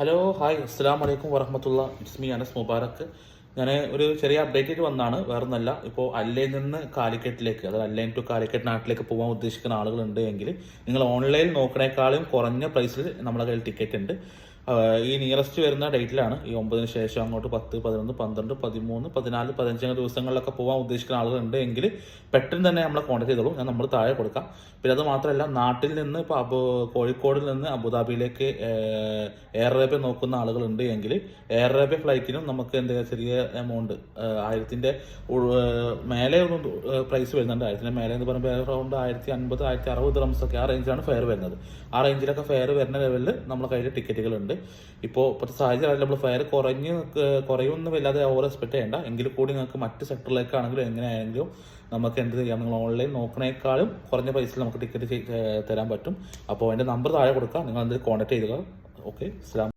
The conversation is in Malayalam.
ഹലോ ഹായ് അസ്സലാമു അലൈക്കും വറഹ്മത്തുള്ള ബിസ്മി അനസ് മുബാറക്ക്. ഞാൻ ഒരു ചെറിയ അപ്ഡേറ്റ് ആയിട്ട് വന്നാണ്, വേറൊന്നല്ല. ഇപ്പോൾ അല്ലയിൽ നിന്ന് കാലിക്കറ്റിലേക്ക്, അതായത് അല്ലൈൻ ടു കാലിക്കറ്റ് നാട്ടിലേക്ക് പോകാൻ ഉദ്ദേശിക്കുന്ന ആളുകളുണ്ട് എങ്കിൽ നിങ്ങൾ ഓൺലൈൻ നോക്കണേക്കാളും കുറഞ്ഞ പ്രൈസിൽ നമ്മളെ കയ്യിൽ ടിക്കറ്റ് ഉണ്ട്. ഈ നിയറസ്റ്റ് വരുന്ന ഡേറ്റിലാണ്, ഈ 9-ന് ശേഷം അങ്ങോട്ട് 10, 11, 12, 13, 14, 15 ദിവസങ്ങളിലൊക്കെ പോകാൻ ഉദ്ദേശിക്കുന്ന ആളുകളുണ്ട് എങ്കിൽ പെട്ടെന്ന് തന്നെ നമ്മളെ കോൺടാക്ട് ചെയ്തോളൂ. ഞാൻ നമ്മൾ താഴെ കൊടുക്കാം. പിന്നെ അത് മാത്രമല്ല, നാട്ടിൽ നിന്ന് ഇപ്പോൾ കോഴിക്കോടിൽ നിന്ന് അബുദാബിയിലേക്ക് എയർ അറേബ്യ നോക്കുന്ന ആളുകളുണ്ട് എങ്കിൽ എയർ അറേബ്യ ഫ്ലൈറ്റിനും നമുക്ക് എന്താ ചെറിയ എമൗണ്ട് 1000-ൻ്റെ മേലെ ഒന്നും പ്രൈസ് വരുന്നുണ്ട്. 1000-ൻ്റെ മേലെ എന്ന് പറയുമ്പോൾ അറൗണ്ട് 1050, 1060 ദിർഹംസൊക്കെ ആ റേഞ്ചിലാണ് ഫെയർ വരുന്നത്. ആ റേഞ്ചിലൊക്കെ ഫെയർ വരുന്ന ലെവലിൽ നമ്മളെ കയ്യിൽ ടിക്കറ്റുകളുണ്ട്. ഇപ്പോഴത്തെ സാഹചര്യം നമ്മൾ ഫെയർ കുറയുമെന്ന് വല്ലാതെ ഓവർ എക്സ്പെക്ട് ചെയ്യേണ്ട. എങ്കിൽ കൂടി നിങ്ങൾക്ക് മറ്റ് സെക്ടറിലേക്കാണെങ്കിലും എങ്ങനെയാണെങ്കിലും നമുക്ക് എന്ത് ചെയ്യാം, നിങ്ങൾ ഓൺലൈൻ നോക്കണേക്കാളും കുറഞ്ഞ പൈസയിൽ നമുക്ക് ടിക്കറ്റ് തരാൻ പറ്റും. അപ്പോൾ എൻ്റെ നമ്പർ താഴെ കൊടുക്കാം, നിങ്ങൾ അതിൽ കോൺടാക്ട് ചെയ്യുക. ഓക്കെ, അസ്സലാം.